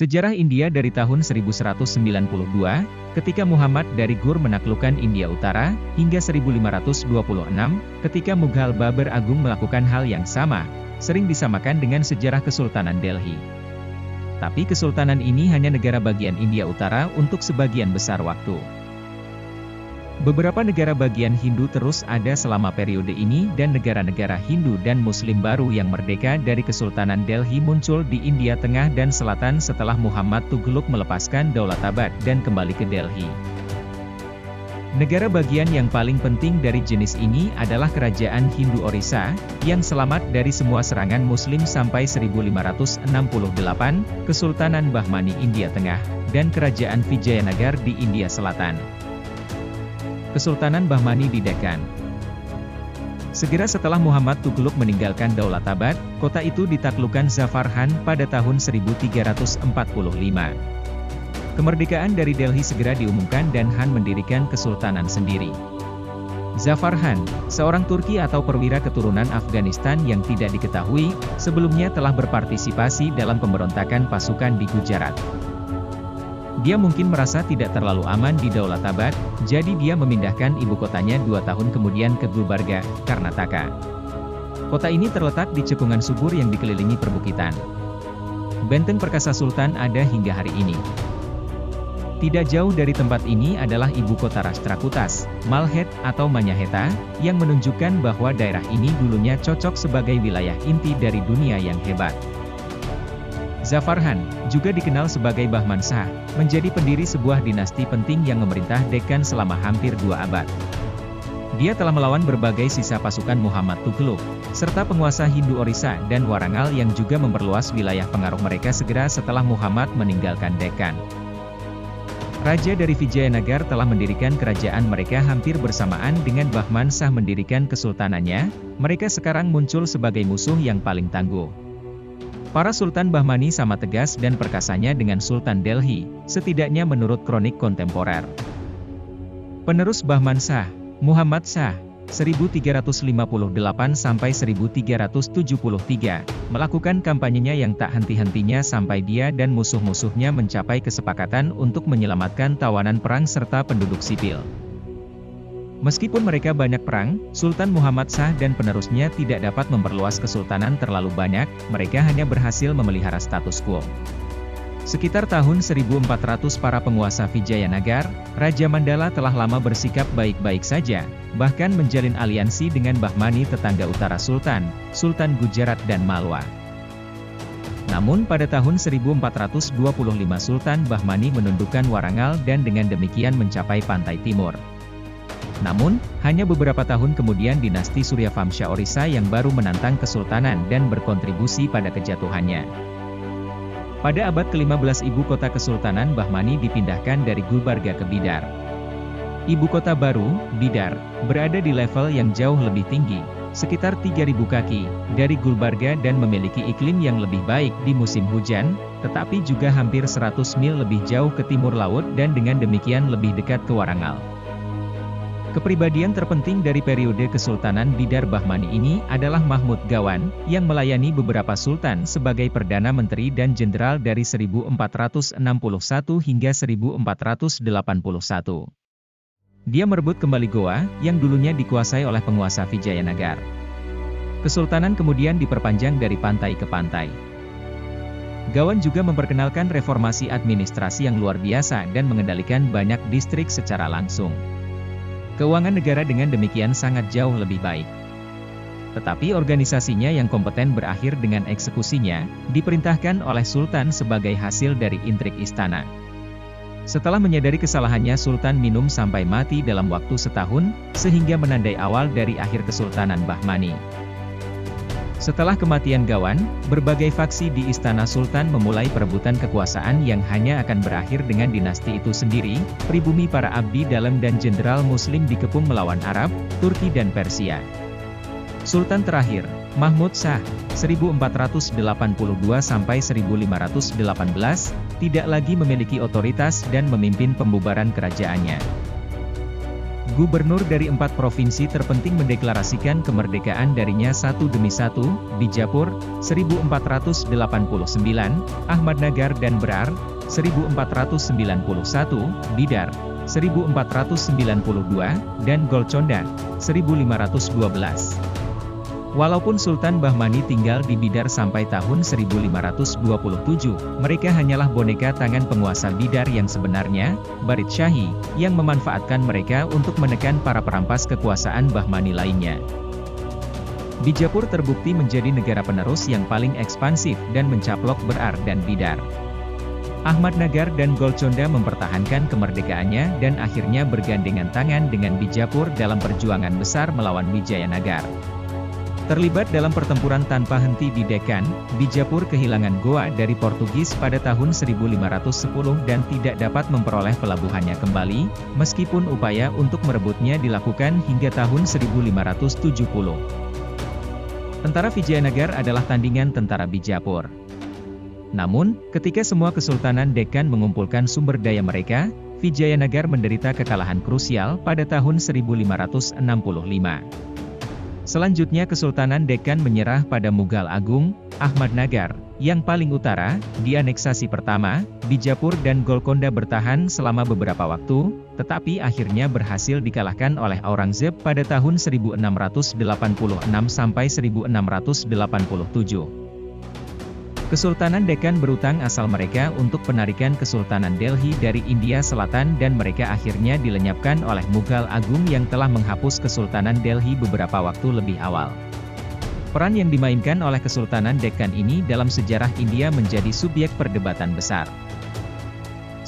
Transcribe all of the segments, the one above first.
Sejarah India dari tahun 1192, ketika Muhammad dari Ghur menaklukkan India Utara, hingga 1526, ketika Mughal Babur Agung melakukan hal yang sama, sering disamakan dengan sejarah Kesultanan Delhi. Tapi kesultanan ini hanya negara bagian India Utara untuk sebagian besar waktu. Beberapa negara bagian Hindu terus ada selama periode ini dan negara-negara Hindu dan Muslim baru yang merdeka dari Kesultanan Delhi muncul di India Tengah dan Selatan setelah Muhammad Tughlaq melepaskan Daulatabad dan kembali ke Delhi. Negara bagian yang paling penting dari jenis ini adalah Kerajaan Hindu Orissa, yang selamat dari semua serangan Muslim sampai 1568, Kesultanan Bahmani India Tengah, dan Kerajaan Vijayanagar di India Selatan. Kesultanan Bahmani di Deccan. Segera setelah Muhammad Tughlaq meninggalkan Daulatabad, kota itu ditaklukkan Zafar Khan pada tahun 1345. Kemerdekaan dari Delhi segera diumumkan dan Khan mendirikan kesultanan sendiri. Zafar Khan, seorang Turki atau perwira keturunan Afghanistan yang tidak diketahui, sebelumnya telah berpartisipasi dalam pemberontakan pasukan di Gujarat. Dia mungkin merasa tidak terlalu aman di Daulatabad, jadi dia memindahkan ibu kotanya 2 tahun kemudian ke Gulbarga, Karnataka. Kota ini terletak di cekungan subur yang dikelilingi perbukitan. Benteng perkasa Sultan ada hingga hari ini. Tidak jauh dari tempat ini adalah ibu kota Rashtrakutas, Malhed atau Manyaheta, yang menunjukkan bahwa daerah ini dulunya cocok sebagai wilayah inti dari dunia yang hebat. Zafar Khan, juga dikenal sebagai Bahman Shah, menjadi pendiri sebuah dinasti penting yang memerintah Deccan selama hampir 2 abad. Dia telah melawan berbagai sisa pasukan Muhammad Tughlaq, serta penguasa Hindu Orissa dan Warangal yang juga memperluas wilayah pengaruh mereka segera setelah Muhammad meninggalkan Deccan. Raja dari Vijayanagar telah mendirikan kerajaan mereka hampir bersamaan dengan Bahman Shah mendirikan kesultanannya, mereka sekarang muncul sebagai musuh yang paling tangguh. Para Sultan Bahmani sama tegas dan perkasanya dengan Sultan Delhi, setidaknya menurut kronik kontemporer. Penerus Bahman Shah, Muhammad Shah, 1358–1373, melakukan kampanyenya yang tak henti-hentinya sampai dia dan musuh-musuhnya mencapai kesepakatan untuk menyelamatkan tawanan perang serta penduduk sipil. Meskipun mereka banyak perang, Sultan Muhammad Shah dan penerusnya tidak dapat memperluas kesultanan terlalu banyak, mereka hanya berhasil memelihara status quo. Sekitar tahun 1400 para penguasa Vijayanagar, Raja Mandala telah lama bersikap baik-baik saja, bahkan menjalin aliansi dengan Bahmani tetangga utara Sultan, Sultan Gujarat dan Malwa. Namun pada tahun 1425 Sultan Bahmani menundukkan Warangal dan dengan demikian mencapai pantai timur. Namun, hanya beberapa tahun kemudian dinasti Suryavamsha Orissa yang baru menantang kesultanan dan berkontribusi pada kejatuhannya. Pada abad ke-15 ibu kota Kesultanan Bahmani dipindahkan dari Gulbarga ke Bidar. Ibu kota baru, Bidar, berada di level yang jauh lebih tinggi, sekitar 3.000 kaki, dari Gulbarga dan memiliki iklim yang lebih baik di musim hujan, tetapi juga hampir 100 mil lebih jauh ke timur laut dan dengan demikian lebih dekat ke Warangal. Kepribadian terpenting dari periode Kesultanan Bidar Bahmani ini adalah Mahmud Gawan, yang melayani beberapa sultan sebagai Perdana Menteri dan Jenderal dari 1461 hingga 1481. Dia merebut kembali Goa, yang dulunya dikuasai oleh penguasa Vijayanagar. Kesultanan kemudian diperpanjang dari pantai ke pantai. Gawan juga memperkenalkan reformasi administrasi yang luar biasa dan mengendalikan banyak distrik secara langsung. Keuangan negara dengan demikian sangat jauh lebih baik. Tetapi organisasinya yang kompeten berakhir dengan eksekusinya, diperintahkan oleh Sultan sebagai hasil dari intrik istana. Setelah menyadari kesalahannya Sultan minum sampai mati dalam waktu setahun, sehingga menandai awal dari akhir Kesultanan Bahmani. Setelah kematian Gawan, berbagai faksi di Istana Sultan memulai perebutan kekuasaan yang hanya akan berakhir dengan dinasti itu sendiri, pribumi para abdi dalam dan jenderal muslim dikepung melawan Arab, Turki dan Persia. Sultan terakhir, Mahmud Shah, 1422–1518, tidak lagi memiliki otoritas dan memimpin pembubaran kerajaannya. Gubernur dari 4 provinsi terpenting mendeklarasikan kemerdekaan darinya satu demi satu, Bijapur, 1489, Ahmadnagar dan Berar, 1491, Bidar, 1492, dan Golconda, 1512. Walaupun Sultan Bahmani tinggal di Bidar sampai tahun 1527, mereka hanyalah boneka tangan penguasa Bidar yang sebenarnya, Barit Syahi, yang memanfaatkan mereka untuk menekan para perampas kekuasaan Bahmani lainnya. Bijapur terbukti menjadi negara penerus yang paling ekspansif dan mencaplok Berar dan Bidar. Ahmadnagar dan Golconda mempertahankan kemerdekaannya dan akhirnya bergandengan tangan dengan Bijapur dalam perjuangan besar melawan Wijayanagar. Terlibat dalam pertempuran tanpa henti di Deccan, Bijapur kehilangan Goa dari Portugis pada tahun 1510 dan tidak dapat memperoleh pelabuhannya kembali, meskipun upaya untuk merebutnya dilakukan hingga tahun 1570. Tentara Wijayanagar adalah tandingan tentara Bijapur. Namun, ketika semua Kesultanan Deccan mengumpulkan sumber daya mereka, Wijayanagar menderita kekalahan krusial pada tahun 1565. Selanjutnya Kesultanan Deccan menyerah pada Mughal Agung, Ahmadnagar, yang paling utara, dianeksasi pertama, Bijapur dan Golconda bertahan selama beberapa waktu, tetapi akhirnya berhasil dikalahkan oleh Aurangzeb pada tahun 1686 sampai 1687. Kesultanan Deccan berutang asal mereka untuk penarikan Kesultanan Delhi dari India Selatan dan mereka akhirnya dilenyapkan oleh Mughal Agung yang telah menghapus Kesultanan Delhi beberapa waktu lebih awal. Peran yang dimainkan oleh Kesultanan Deccan ini dalam sejarah India menjadi subjek perdebatan besar.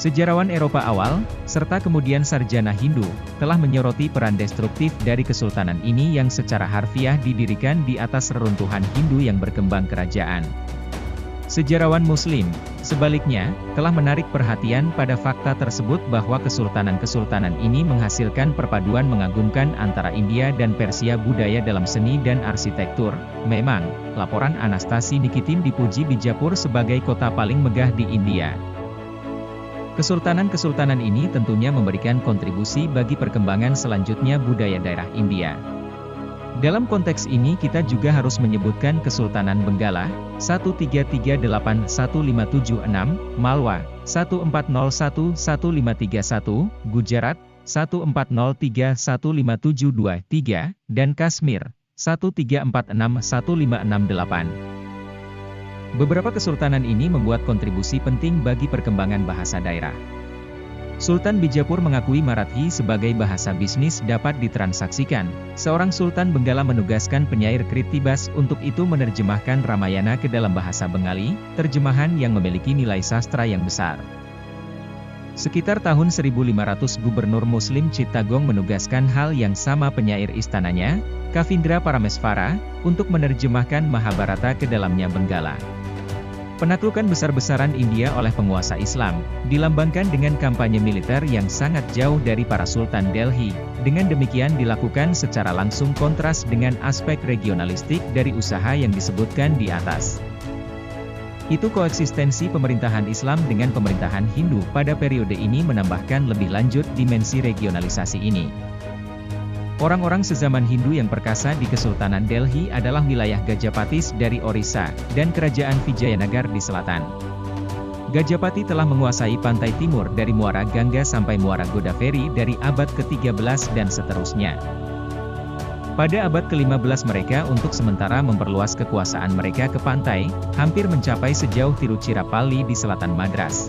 Sejarawan Eropa awal, serta kemudian sarjana Hindu, telah menyoroti peran destruktif dari Kesultanan ini yang secara harfiah didirikan di atas reruntuhan Hindu yang berkembang kerajaan. Sejarawan Muslim, sebaliknya, telah menarik perhatian pada fakta tersebut bahwa kesultanan-kesultanan ini menghasilkan perpaduan mengagumkan antara India dan Persia budaya dalam seni dan arsitektur. Memang, laporan Anastasi Nikitin dipuji Bijapur sebagai kota paling megah di India. Kesultanan-kesultanan ini tentunya memberikan kontribusi bagi perkembangan selanjutnya budaya daerah India. Dalam konteks ini kita juga harus menyebutkan Kesultanan Benggala, 1338-1576, Malwa, 1401-1531, Gujarat, 1403-15723, dan Kashmir, 1346-1568. Beberapa kesultanan ini membuat kontribusi penting bagi perkembangan bahasa daerah. Sultan Bijapur mengakui Marathi sebagai bahasa bisnis dapat ditransaksikan. Seorang Sultan Benggala menugaskan penyair Kritibas untuk itu menerjemahkan Ramayana ke dalam bahasa Bengali, terjemahan yang memiliki nilai sastra yang besar. Sekitar tahun 1500 Gubernur Muslim Chittagong menugaskan hal yang sama penyair istananya, Kavindra Paramesvara, untuk menerjemahkan Mahabharata ke dalamnya Benggala. Penaklukan besar-besaran India oleh penguasa Islam, dilambangkan dengan kampanye militer yang sangat jauh dari para Sultan Delhi. Dengan demikian dilakukan secara langsung kontras dengan aspek regionalistik dari usaha yang disebutkan di atas. Itu koeksistensi pemerintahan Islam dengan pemerintahan Hindu pada periode ini menambahkan lebih lanjut dimensi regionalisasi ini. Orang-orang sezaman Hindu yang perkasa di Kesultanan Delhi adalah wilayah Gajapatis dari Orissa, dan Kerajaan Vijayanagar di selatan. Gajapati telah menguasai pantai timur dari Muara Gangga sampai Muara Godavari dari abad ke-13 dan seterusnya. Pada abad ke-15 mereka untuk sementara memperluas kekuasaan mereka ke pantai, hampir mencapai sejauh Tiruchirappalli di selatan Madras.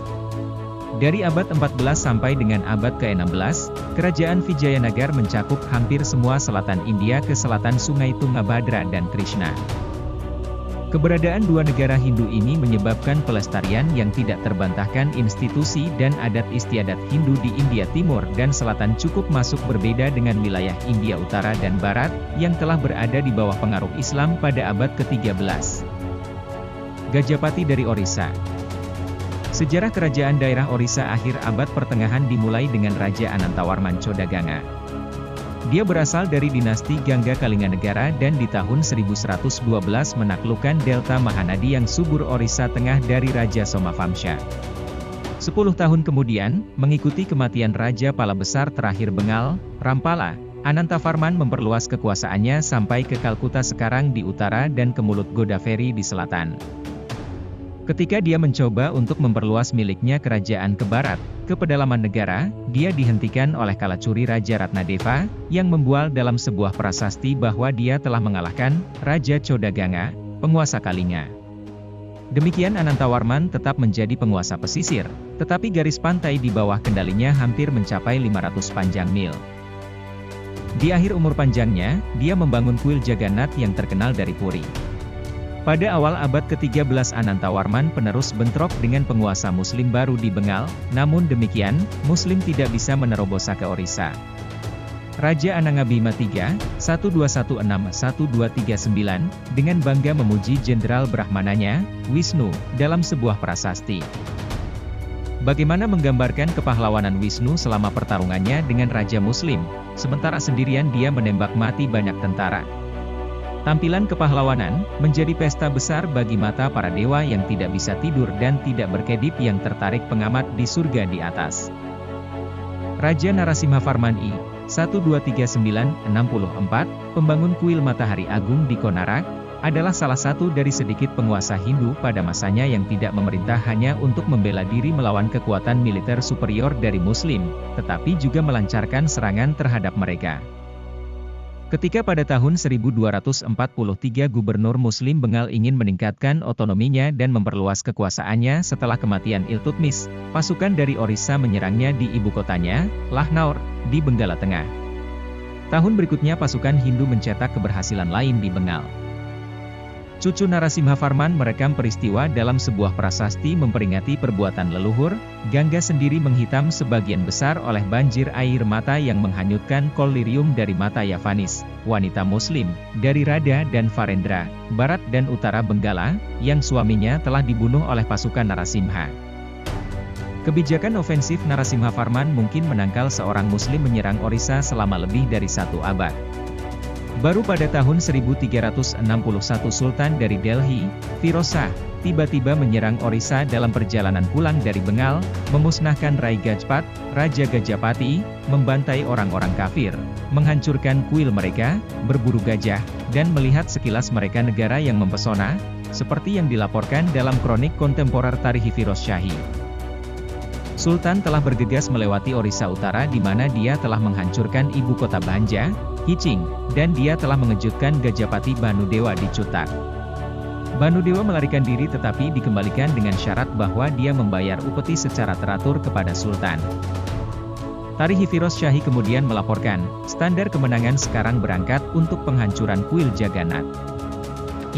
Dari abad 14 sampai dengan abad ke-16, Kerajaan Vijayanagar mencakup hampir semua selatan India ke selatan Sungai Tungabhadra dan Krishna. Keberadaan dua negara Hindu ini menyebabkan pelestarian yang tidak terbantahkan institusi dan adat istiadat Hindu di India Timur dan Selatan cukup masuk berbeda dengan wilayah India Utara dan Barat, yang telah berada di bawah pengaruh Islam pada abad ke-13. Gajapati dari Orissa. Sejarah kerajaan daerah Orissa akhir abad pertengahan dimulai dengan Raja Anantawarman Chodaganga. Dia berasal dari dinasti Gangga Kalinganegara dan di tahun 1112 menaklukkan delta Mahanadi yang subur Orissa Tengah dari Raja Somavamsha. 10 tahun kemudian, mengikuti kematian Raja Pala Besar terakhir Bengal, Rampala, Anantavarman memperluas kekuasaannya sampai ke Kalkuta sekarang di utara dan ke Mulut Godavari di selatan. Ketika dia mencoba untuk memperluas miliknya kerajaan ke barat, ke pedalaman negara, dia dihentikan oleh Kalacuri Raja Ratnadeva, yang membual dalam sebuah prasasti bahwa dia telah mengalahkan Raja Codaganga, penguasa Kalinga. Demikian Anantavarman tetap menjadi penguasa pesisir, tetapi garis pantai di bawah kendalinya hampir mencapai 500 panjang mil. Di akhir umur panjangnya, dia membangun kuil Jagannath yang terkenal dari Puri. Pada awal abad ke-13 Anantavarman penerus bentrok dengan penguasa Muslim baru di Bengal, namun demikian, Muslim tidak bisa menerobos ke Orissa. Raja Anangabhima III, 1216-1239, dengan bangga memuji jenderal Brahmananya, Wisnu, dalam sebuah prasasti. Bagaimana menggambarkan kepahlawanan Wisnu selama pertarungannya dengan Raja Muslim, sementara sendirian dia menembak mati banyak tentara. Tampilan kepahlawanan, menjadi pesta besar bagi mata para dewa yang tidak bisa tidur dan tidak berkedip yang tertarik pengamat di surga di atas. Raja Narasimhavarman I, 1239-64, pembangun kuil Matahari Agung di Konarak, adalah salah satu dari sedikit penguasa Hindu pada masanya yang tidak memerintah hanya untuk membela diri melawan kekuatan militer superior dari Muslim, tetapi juga melancarkan serangan terhadap mereka. Ketika pada tahun 1243 Gubernur Muslim Bengal ingin meningkatkan otonominya dan memperluas kekuasaannya setelah kematian Iltutmish, pasukan dari Orissa menyerangnya di ibu kotanya, Lakhnau, di Benggala Tengah. Tahun berikutnya pasukan Hindu mencetak keberhasilan lain di Bengal. Cucu Narasimhavarman merekam peristiwa dalam sebuah prasasti memperingati perbuatan leluhur. Gangga sendiri menghitam sebagian besar oleh banjir air mata yang menghanyutkan kolirium dari mata Yavanis, wanita Muslim, dari Radha dan Farendra, barat dan utara Benggala, yang suaminya telah dibunuh oleh pasukan Narasimha. Kebijakan ofensif Narasimhavarman mungkin menangkal seorang Muslim menyerang Orissa selama lebih dari 1 abad. Baru pada tahun 1361 Sultan dari Delhi, Firoz Shah, tiba-tiba menyerang Orissa dalam perjalanan pulang dari Bengal, memusnahkan Rai Gajpat, Raja Gajapati, membantai orang-orang kafir, menghancurkan kuil mereka, berburu gajah, dan melihat sekilas mereka negara yang mempesona, seperti yang dilaporkan dalam kronik kontemporer Tarihi Firoz Shahi. Sultan telah bergegas melewati Orissa Utara di mana dia telah menghancurkan ibu kota Bhanja, Hicing, dan dia telah mengejutkan Gajapati Banudewa di Cuttack. Banudewa melarikan diri tetapi dikembalikan dengan syarat bahwa dia membayar upeti secara teratur kepada Sultan. Tarihi Firoz Shahi kemudian melaporkan, standar kemenangan sekarang berangkat untuk penghancuran kuil Jagannath.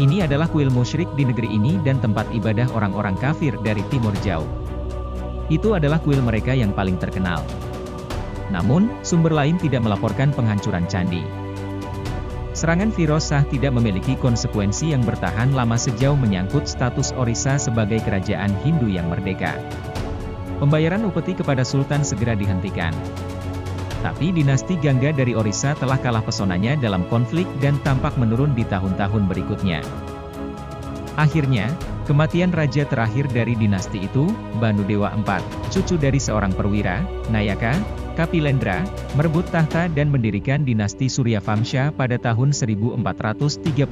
Ini adalah kuil musyrik di negeri ini dan tempat ibadah orang-orang kafir dari timur jauh. Itu adalah kuil mereka yang paling terkenal. Namun, sumber lain tidak melaporkan penghancuran candi. Serangan Firoz Shah tidak memiliki konsekuensi yang bertahan lama sejauh menyangkut status Orissa sebagai kerajaan Hindu yang merdeka. Pembayaran upeti kepada Sultan segera dihentikan. Tapi dinasti Gangga dari Orissa telah kalah pesonanya dalam konflik dan tampak menurun di tahun-tahun berikutnya. Akhirnya, kematian raja terakhir dari dinasti itu, Banudewa IV, cucu dari seorang perwira, Nayaka, Kapilendra, merebut tahta dan mendirikan dinasti Suryavamsha pada tahun 1435.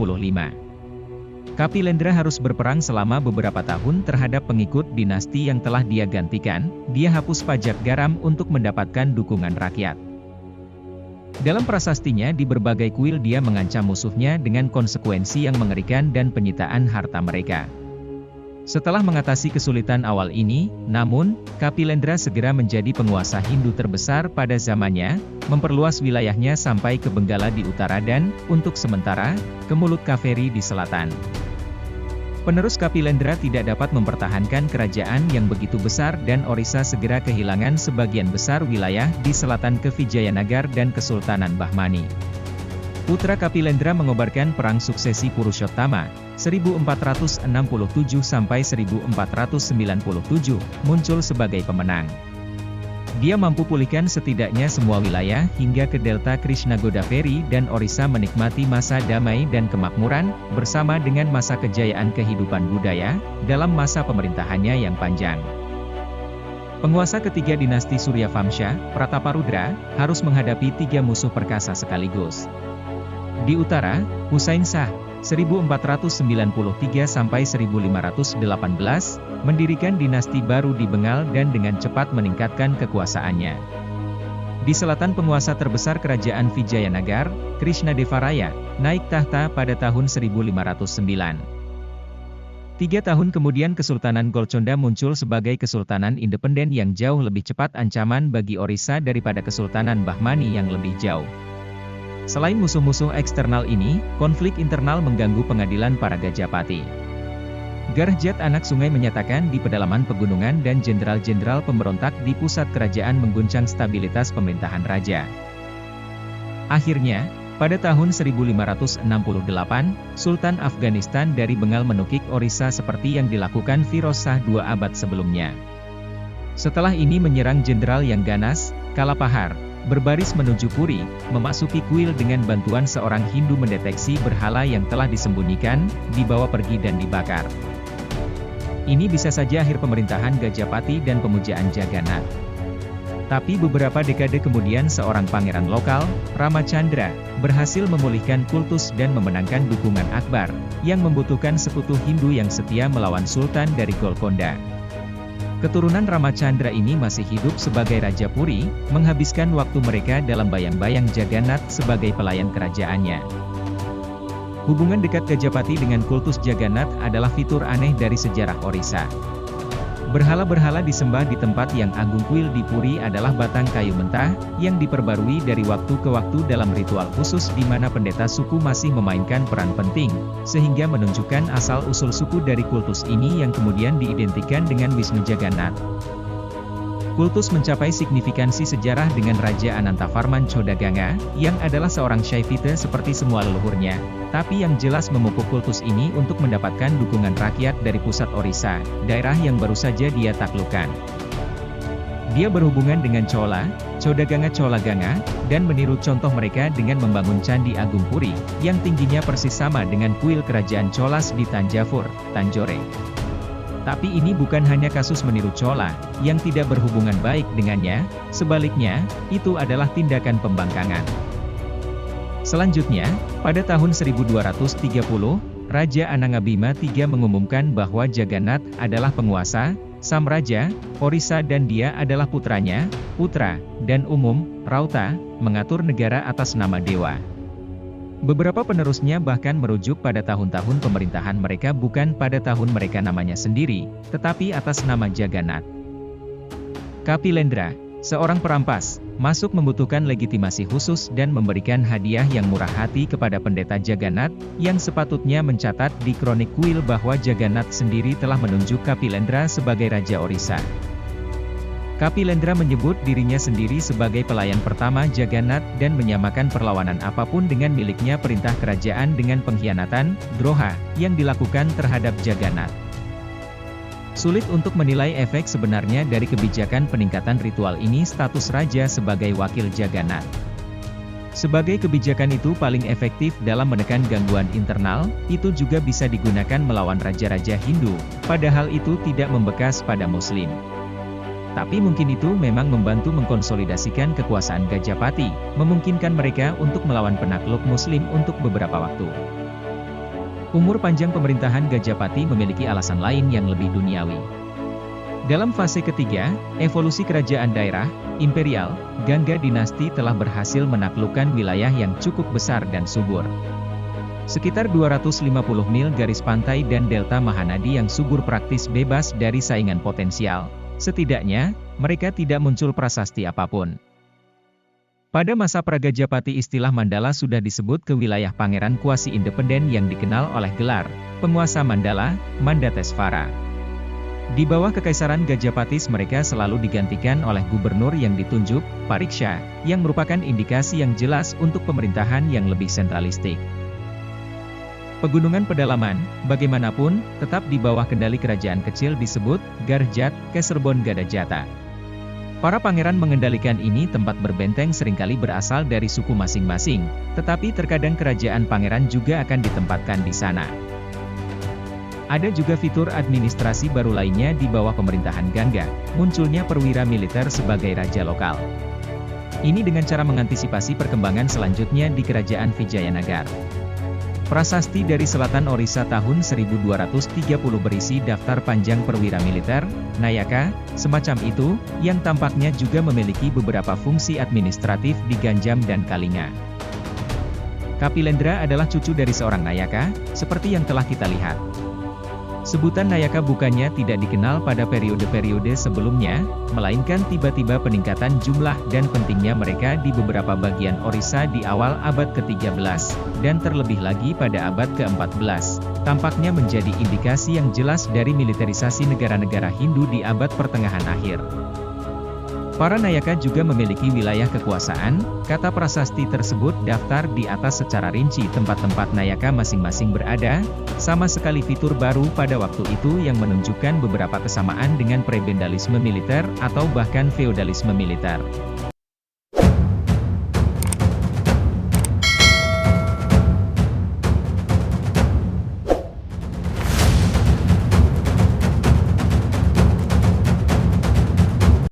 Kapilendra harus berperang selama beberapa tahun terhadap pengikut dinasti yang telah dia gantikan. Dia hapus pajak garam untuk mendapatkan dukungan rakyat. Dalam prasastinya di berbagai kuil dia mengancam musuhnya dengan konsekuensi yang mengerikan dan penyitaan harta mereka. Setelah mengatasi kesulitan awal ini, namun, Kapilendra segera menjadi penguasa Hindu terbesar pada zamannya, memperluas wilayahnya sampai ke Benggala di utara dan, untuk sementara, ke Mulut Kaveri di selatan. Penerus Kapilendra tidak dapat mempertahankan kerajaan yang begitu besar dan Orissa segera kehilangan sebagian besar wilayah di selatan ke Vijayanagar dan Kesultanan Bahmani. Putra Kapilendra mengobarkan perang suksesi Purushottama, 1467-1497, muncul sebagai pemenang. Dia mampu pulihkan setidaknya semua wilayah hingga ke delta Krishna Godavari dan Orissa menikmati masa damai dan kemakmuran, bersama dengan masa kejayaan kehidupan budaya, dalam masa pemerintahannya yang panjang. Penguasa ketiga dinasti Surya Vamsha, Prataparudra, harus menghadapi 3 musuh perkasa sekaligus. Di utara, Husain Shah, 1493–1518, mendirikan dinasti baru di Bengal dan dengan cepat meningkatkan kekuasaannya. Di selatan penguasa terbesar kerajaan Vijayanagar, Krishnadevaraya, naik tahta pada tahun 1509. 3 tahun kemudian Kesultanan Golconda muncul sebagai kesultanan independen yang jauh lebih cepat ancaman bagi Orissa daripada Kesultanan Bahmani yang lebih jauh. Selain musuh-musuh eksternal ini, konflik internal mengganggu pengadilan para Gajapati. Garhjat anak sungai menyatakan di pedalaman pegunungan dan jenderal-jenderal pemberontak di pusat kerajaan mengguncang stabilitas pemerintahan raja. Akhirnya, pada tahun 1568, Sultan Afghanistan dari Bengal menukik Orissa seperti yang dilakukan Firoz Shah 2 abad sebelumnya. Setelah ini menyerang jenderal yang ganas, Kalapahar, berbaris menuju Puri, memasuki kuil dengan bantuan seorang Hindu mendeteksi berhala yang telah disembunyikan, dibawa pergi dan dibakar. Ini bisa saja akhir pemerintahan Gajapati dan pemujaan Jagannath. Tapi beberapa dekade kemudian seorang pangeran lokal, Ramachandra, berhasil memulihkan kultus dan memenangkan dukungan Akbar, yang membutuhkan sekutu Hindu yang setia melawan Sultan dari Golconda. Keturunan Ramachandra ini masih hidup sebagai Raja Puri, menghabiskan waktu mereka dalam bayang-bayang Jagannath sebagai pelayan kerajaannya. Hubungan dekat Gajapati dengan kultus Jagannath adalah fitur aneh dari sejarah Orissa. Berhala-berhala disembah di tempat yang agung kuil di Puri adalah batang kayu mentah, yang diperbarui dari waktu ke waktu dalam ritual khusus di mana pendeta suku masih memainkan peran penting, sehingga menunjukkan asal-usul suku dari kultus ini yang kemudian diidentikan dengan Wisnu Jagannath. Kultus mencapai signifikansi sejarah dengan Raja Anantavarman Chodaganga, yang adalah seorang Shaivita seperti semua leluhurnya, tapi yang jelas memupuk kultus ini untuk mendapatkan dukungan rakyat dari pusat Orissa, daerah yang baru saja dia taklukkan. Dia berhubungan dengan Chola, Chodaganga Cholaganga, dan meniru contoh mereka dengan membangun Candi Agung Puri, yang tingginya persis sama dengan kuil kerajaan Cholas di Tanjavur, Tanjore. Tapi ini bukan hanya kasus meniru Chola, yang tidak berhubungan baik dengannya, sebaliknya, itu adalah tindakan pembangkangan. Selanjutnya, pada tahun 1230, Raja Anangabhima III mengumumkan bahwa Jagannath adalah penguasa, Sang Raja, Orissa dan dia adalah putranya, putra, dan Rauta, mengatur negara atas nama dewa. Beberapa penerusnya bahkan merujuk pada tahun-tahun pemerintahan mereka bukan pada tahun mereka namanya sendiri, tetapi atas nama Jagannath. Kapilendra, seorang perampas, masuk membutuhkan legitimasi khusus dan memberikan hadiah yang murah hati kepada pendeta Jagannath, yang sepatutnya mencatat di kronik kuil bahwa Jagannath sendiri telah menunjuk Kapilendra sebagai Raja Orissa. Kapilendra menyebut dirinya sendiri sebagai pelayan pertama Jagannath dan menyamakan perlawanan apapun dengan miliknya perintah kerajaan dengan pengkhianatan, droha, yang dilakukan terhadap Jagannath. Sulit untuk menilai efek sebenarnya dari kebijakan peningkatan ritual ini status raja sebagai wakil Jagannath. Sebagai kebijakan itu paling efektif dalam menekan gangguan internal, itu juga bisa digunakan melawan raja-raja Hindu, padahal itu tidak membekas pada Muslim. Tapi mungkin itu memang membantu mengkonsolidasikan kekuasaan Gajapati, memungkinkan mereka untuk melawan penakluk Muslim untuk beberapa waktu. Umur panjang pemerintahan Gajapati memiliki alasan lain yang lebih duniawi. Dalam fase ketiga, evolusi kerajaan daerah, imperial, Gangga dinasti telah berhasil menaklukkan wilayah yang cukup besar dan subur. Sekitar 250 mil garis pantai dan delta Mahanadi yang subur praktis bebas dari saingan potensial. Setidaknya, mereka tidak muncul prasasti apapun. Pada masa Pragajapati istilah Mandala sudah disebut ke wilayah pangeran kuasi independen yang dikenal oleh gelar, penguasa Mandala, Mandatesvara. Di bawah kekaisaran Gajapatis mereka selalu digantikan oleh gubernur yang ditunjuk, Pariksha, yang merupakan indikasi yang jelas untuk pemerintahan yang lebih sentralistik. Pegunungan pedalaman, bagaimanapun, tetap di bawah kendali kerajaan kecil disebut Garhjat, Keserbon Gadajata. Para pangeran mengendalikan ini tempat berbenteng seringkali berasal dari suku masing-masing, tetapi terkadang kerajaan pangeran juga akan ditempatkan di sana. Ada juga fitur administrasi baru lainnya di bawah pemerintahan Gangga, munculnya perwira militer sebagai raja lokal. Ini dengan cara mengantisipasi perkembangan selanjutnya di Kerajaan Vijayanagar. Prasasti dari Selatan Orissa tahun 1230 berisi daftar panjang perwira militer, Nayaka, semacam itu, yang tampaknya juga memiliki beberapa fungsi administratif di Ganjam dan Kalinga. Kapilendra adalah cucu dari seorang Nayaka, seperti yang telah kita lihat. Sebutan Nayaka bukannya tidak dikenal pada periode-periode sebelumnya, melainkan tiba-tiba peningkatan jumlah dan pentingnya mereka di beberapa bagian Orissa di awal abad ke-13, dan terlebih lagi pada abad ke-14, tampaknya menjadi indikasi yang jelas dari militerisasi negara-negara Hindu di abad pertengahan akhir. Para Nayaka juga memiliki wilayah kekuasaan, kata prasasti tersebut daftar di atas secara rinci tempat-tempat Nayaka masing-masing berada, sama sekali fitur baru pada waktu itu yang menunjukkan beberapa kesamaan dengan prebendalisme militer atau bahkan feodalisme militer.